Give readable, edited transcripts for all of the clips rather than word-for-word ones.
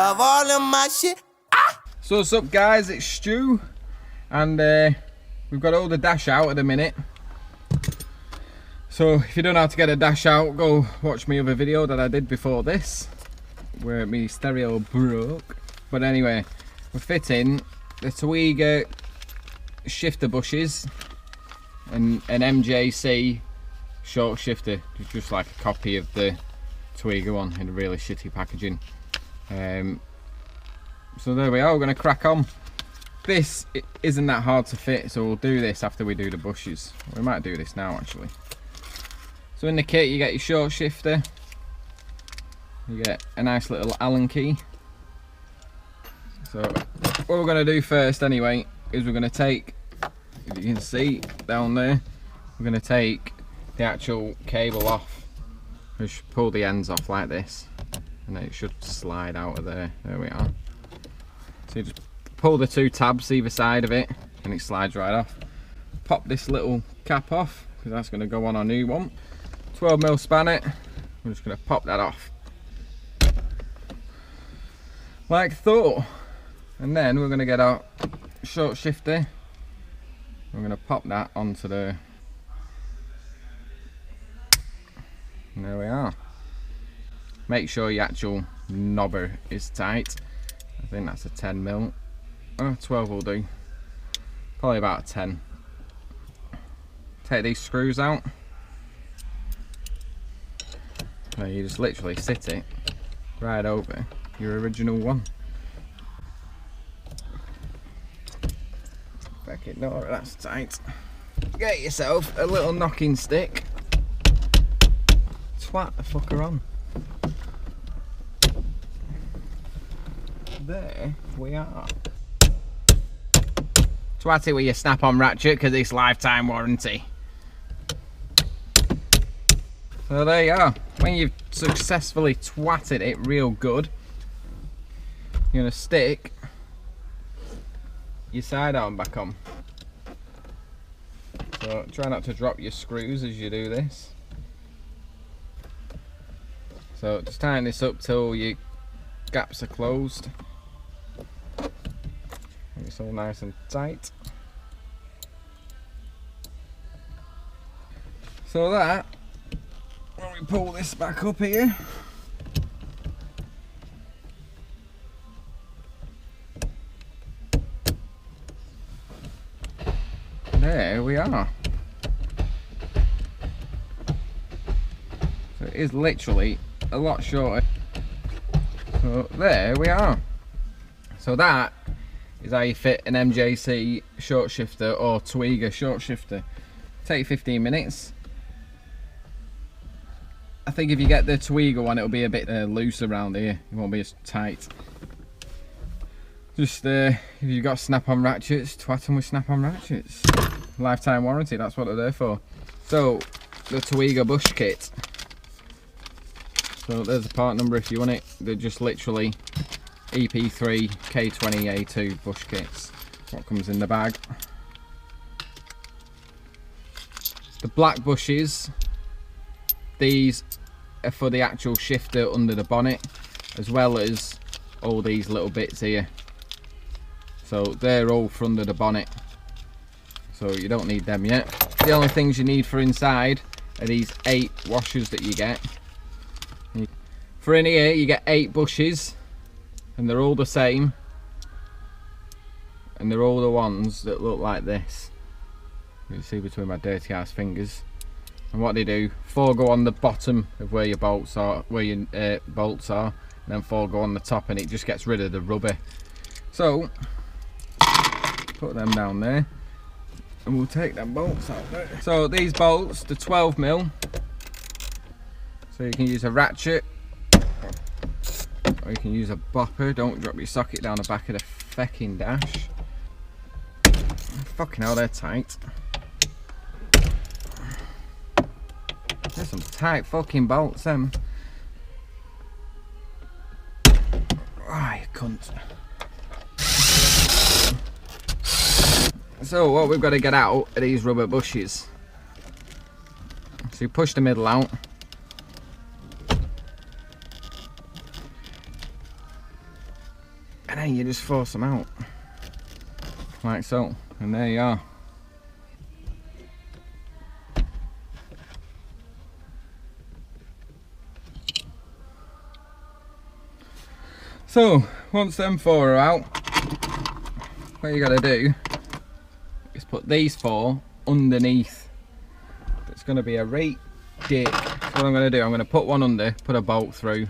love all of my shit. So what's up guys, it's Stu, and we've got all the dash out at the minute. So if you don't know how to get a dash out, go watch my other video that I did before this, where my stereo broke. But anyway, we're fitting the Tegiwa shifter bushes and an MJC short shifter. It's just like a copy of the Tegiwa one in a really shitty packaging. So there we are, we're going to crack on. This isn't that hard to fit, so we'll do this after we do the bushes. We might do this now actually. So in the kit you get your short shifter, you get a nice little Allen key. So what we're going to do first anyway is we're going to take, if you can see down there, we're going to take the actual cable off. Just pull the ends off like this and then it should slide out of there. There we are. So you just pull the two tabs either side of it and it slides right off. Pop this little cap off because that's going to go on our new one. 12mm spanner, we're just going to pop that off like thought, and then we're going to get our short shifter. We're going to pop that onto the, and there we are. Make sure your actual knobber is tight. I think that's a 10mm. Oh, 12 will do. Probably about a 10. Take these screws out. And you just literally sit it right over your original one. Back it, no, that's tight. Get yourself a little knocking stick. Twat the fucker on. There we are. Twat it with your snap-on ratchet because it's lifetime warranty. So there you are. When you've successfully twatted it real good, you're going to stick your side arm back on. So try not to drop your screws as you do this. So just tighten this up till your gaps are closed. It's all nice and tight. So that, when we pull this back up here, there we are. So it is literally a lot shorter. So there we are. So that is how you fit an MJC short shifter or Tegiwa short shifter. Take 15 minutes. I think if you get the Tegiwa one, it'll be a bit loose around here. It won't be as tight. Just if you've got snap-on ratchets, twat them with snap-on ratchets. Lifetime warranty, that's what they're there for. So the Tegiwa bush kit. So there's a part number if you want it. They're just literally EP3 K20A2 bush kits. What comes in the bag. The black bushes, these are for the actual shifter under the bonnet, as well as all these little bits here. So they're all for under the bonnet, so you don't need them yet. The only things you need for inside are these 8 washers that you get. For in here you get 8 bushes, and they're all the same, and they're all the ones that look like this. You can see between my dirty ass fingers. And what they do, 4 go on the bottom of where your bolts are, and then 4 go on the top, and it just gets rid of the rubber. So put them down there, and we'll take them bolts out there. So these bolts, the 12mm, so you can use a ratchet or you can use a bopper. Don't drop your socket down the back of the fecking dash. Fucking hell, they're tight. There's some tight fucking bolts, them. Ah, you cunt. So what we've got to get out are these rubber bushes. So you push the middle out. and then you just force them out like so, and there you are. So once them 4 are out, what you gotta do is put these 4 underneath. It's gonna be a right dick. So what I'm gonna do, I'm gonna put one under, put a bolt through,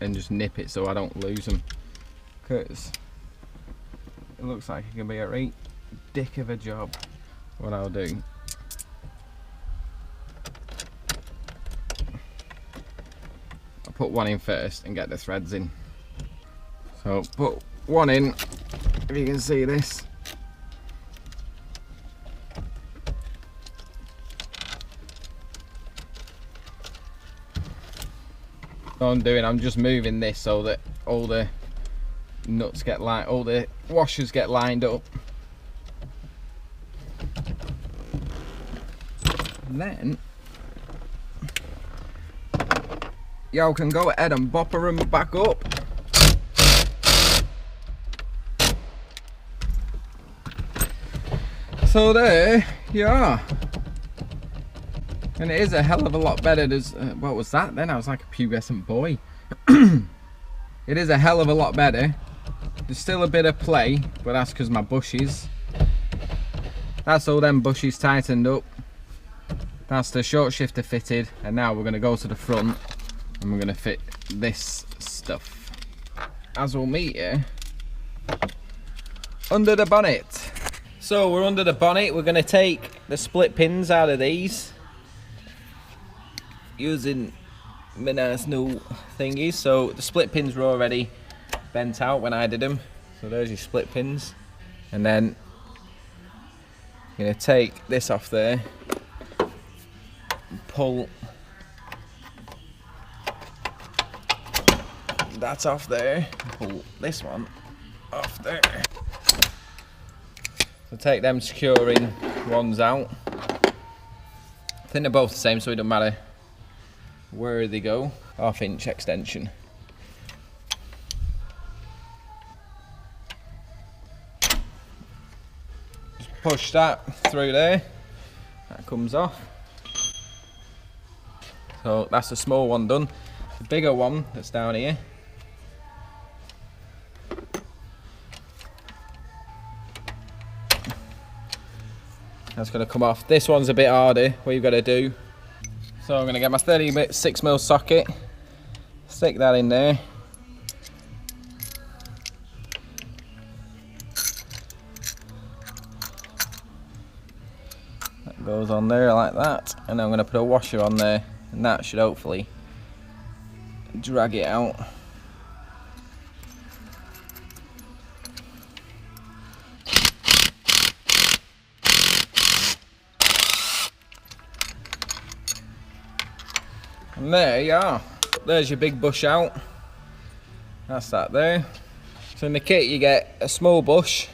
and just nip it so I don't lose them, because it looks like it can be a right dick of a job. What I'll do, I'll put one in first and get the threads in. So put one in, if you can see this. What I'm just moving this so that all the nuts get lined, all the washers get lined up. And then y'all can go ahead and bopper them back up. So there you are. And it is a hell of a lot better. There's, what was that then? I was like a pubescent boy. It is a hell of a lot better. There's still a bit of play, but that's because my bushes. That's all them bushes tightened up. That's the short shifter fitted. And now we're going to go to the front and we're going to fit this stuff. As we'll meet you under the bonnet. So we're under the bonnet. We're going to take the split pins out of these using my nice new thingies. So the split pins were already bent out when I did them. So there's your split pins. And then I'm going to take this off there and pull that off there and pull this one off there. So take them securing ones out. I think they're both the same, so it doesn't matter where they go. 1/2 inch extension. Just push that through there. That comes off. So that's the small one done. The bigger one that's down here, that's going to come off. This one's a bit harder. What you've got to do, so I'm going to get my 36mm socket, stick that in there, that goes on there like that, and then I'm going to put a washer on there, and that should hopefully drag it out. And there you are. There's your big bush out. That's that there. So in the kit you get a small bush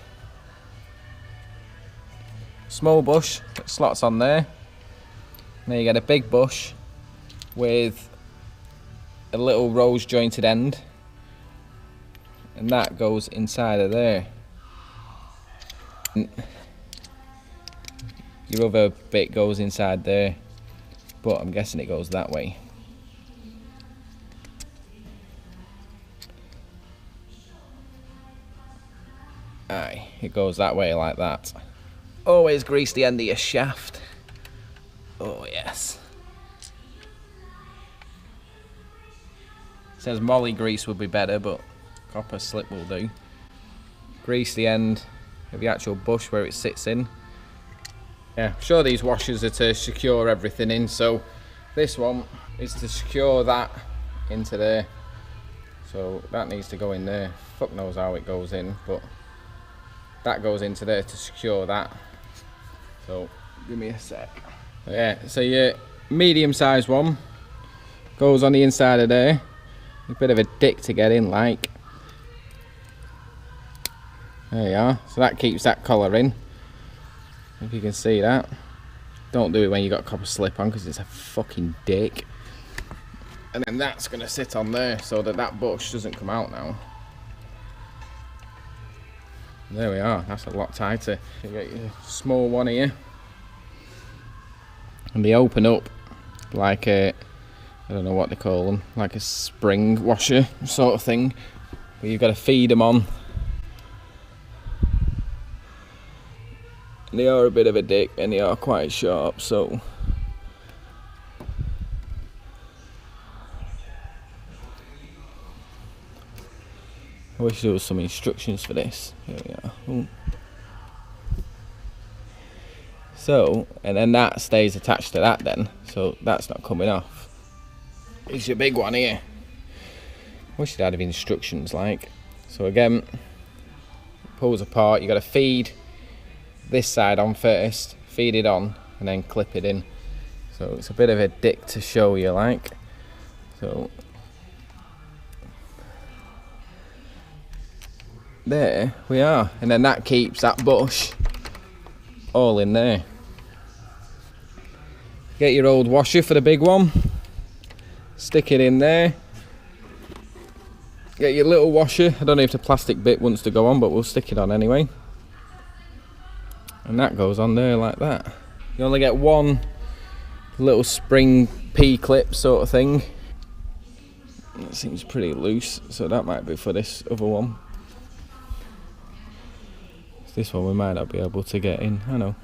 that slots on there. And then you get a big bush with a little rose jointed end, and that goes inside of there. And your other bit goes inside there, but I'm guessing it goes that way. Aye, it goes that way like that. Always grease the end of your shaft. Oh yes. It says molly grease would be better, but copper slip will do. Grease the end of the actual bush where it sits in. Yeah, I'm sure these washers are to secure everything in, so this one is to secure that into there. So that needs to go in there. Fuck knows how it goes in, but that goes into there to secure that. So give me a sec. Yeah, so your medium sized one goes on the inside of there. A bit of a dick to get in, like. There you are. So that keeps that collar in, if you can see that. Don't do it when you got copper slip on, because it's a fucking dick. And then that's going to sit on there so that that bush doesn't come out now. There we are, that's a lot tighter. You get your small one here, and they open up like a, I don't know what they call them, like a spring washer sort of thing, but you've got to feed them on. And they are a bit of a dick and they are quite sharp, so I wish there was some instructions for this. Here we are. Ooh. So, and then that stays attached to that then, so that's not coming off. It's your big one here. Wish it had instructions like. So again, pulls apart, you got to feed this side on first, feed it on, and then clip it in. So it's a bit of a dick to show you like. So there we are, and then that keeps that bush all in there. Get your old washer for the big one, stick it in there. Get your little washer, I don't know if the plastic bit wants to go on, but we'll stick it on anyway. And that goes on there like that. You only get one little spring P-clip sort of thing. That seems pretty loose, so that might be for this other one. This one we might not be able to get in, I know.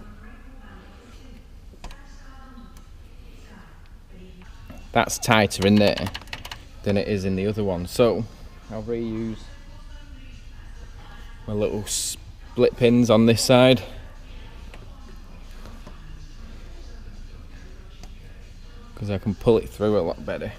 That's tighter in there than it is in the other one, so I'll reuse my little split pins on this side. Because I can pull it through a lot better.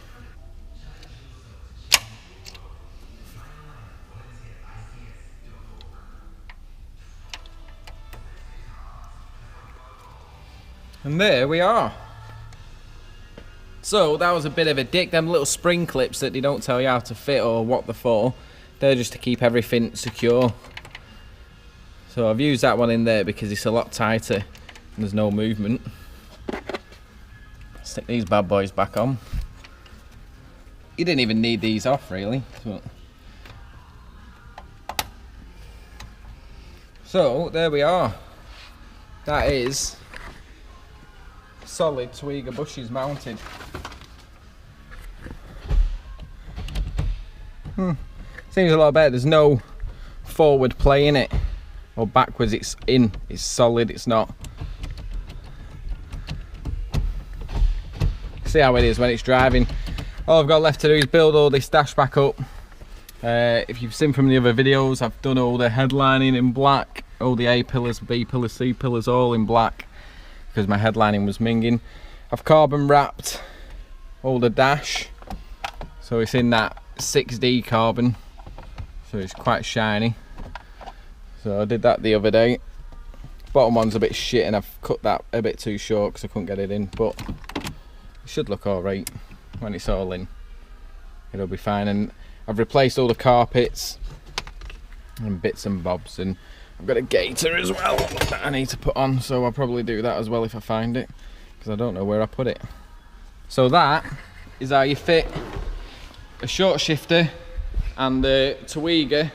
And there we are. So that was a bit of a dick. Them little spring clips that they don't tell you how to fit or what they're for, they're just to keep everything secure. So I've used that one in there because it's a lot tighter and there's no movement. Stick these bad boys back on. You didn't even need these off really. So there we are. That is solid Tegiwa bushes mounted. Seems a lot better. There's no forward play in it or backwards. It's in. It's solid. It's not. See how it is when it's driving. All I've got left to do is build all this dash back up. If you've seen from the other videos, I've done all the headlining in black, all the A pillars, B pillars, C pillars, all in black because my headlining was minging. I've carbon wrapped all the dash, so it's in that 6D carbon, so it's quite shiny. So I did that the other day. Bottom one's a bit shit and I've cut that a bit too short because I couldn't get it in, but it should look alright when it's all in. It'll be fine. And I've replaced all the carpets and bits and bobs, and I've got a gaiter as well that I need to put on, so I'll probably do that as well if I find it, because I don't know where I put it. So that is how you fit a short shifter and the Tegiwa.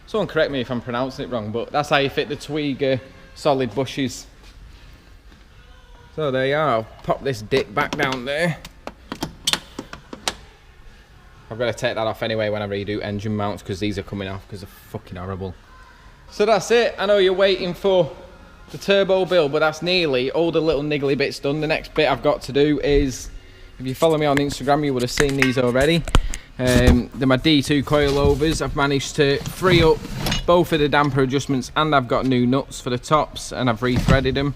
Someone correct me if I'm pronouncing it wrong, but that's how you fit the Tegiwa solid bushes. So there you are. I'll pop this dick back down there. I've got to take that off anyway when I redo engine mounts because these are coming off because they're fucking horrible. So that's it. I know you're waiting for the turbo build, but that's nearly all the little niggly bits done. The next bit I've got to do is, if you follow me on Instagram, you would have seen these already. They're my D2 coilovers. I've managed to free up both of the damper adjustments and I've got new nuts for the tops and I've re-threaded them.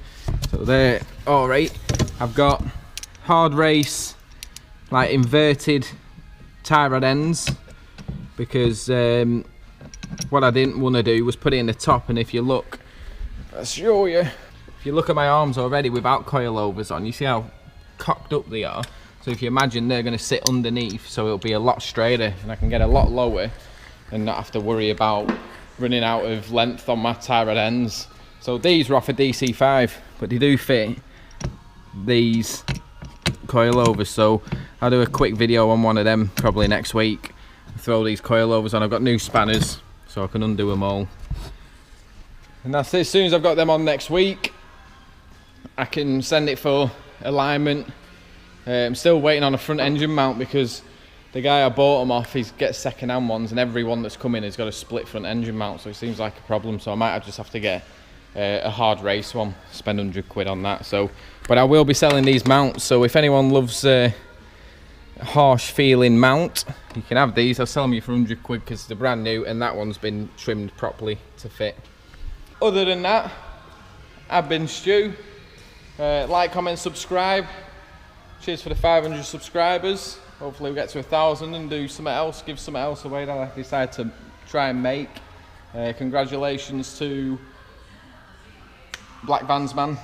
So they're alright. I've got hard race, like inverted tie rod ends, because what I didn't want to do was put it in the top, and if you look, I'll show you. If you look at my arms already without coilovers on, you see how cocked up they are. So if you imagine they're going to sit underneath, so it'll be a lot straighter and I can get a lot lower and not have to worry about running out of length on my tie rod ends. So these are off a DC5, but they do fit these coilovers, so I'll do a quick video on one of them probably next week. Throw these coilovers on. I've got new spanners so I can undo them all. And that's it. As soon as I've got them on next week, I can send it for alignment. I'm still waiting on a front engine mount because the guy I bought them off, he gets second-hand ones, and every one that's coming has got a split front engine mount, so it seems like a problem. So I might just have to get a hard race one, spend 100 quid on that. So, but I will be selling these mounts, so if anyone loves a harsh feeling mount, you can have these. I'll sell them you for 100 quid because they're brand new, and that one's been trimmed properly to fit. Other than that, I've been Stu. Like, comment, subscribe. Cheers for the 500 subscribers. Hopefully we get to 1,000 and do something else, give something else away that I decide to try and make. Congratulations to Black Vans Man.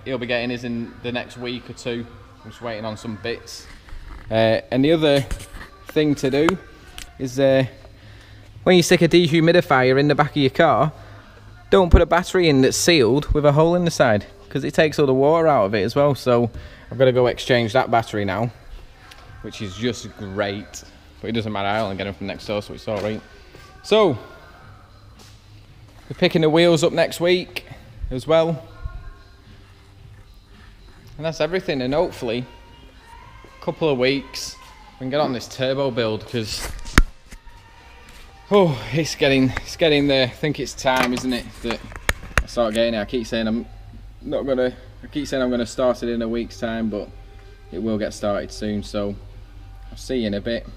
He'll be getting his in the next week or two. I'm just waiting on some bits. And the other thing to do is when you stick a dehumidifier in the back of your car, don't put a battery in that's sealed with a hole in the side, because it takes all the water out of it as well. So I've got to go exchange that battery now, which is just great. But it doesn't matter, I'll only get them from next door, so it's all right. So we're picking the wheels up next week as well. And that's everything, and hopefully a couple of weeks we can get on this turbo build, because it's getting there. I think it's time, isn't it, that I start getting it. I keep saying I'm gonna start it in a week's time, but it will get started soon. So I'll see you in a bit.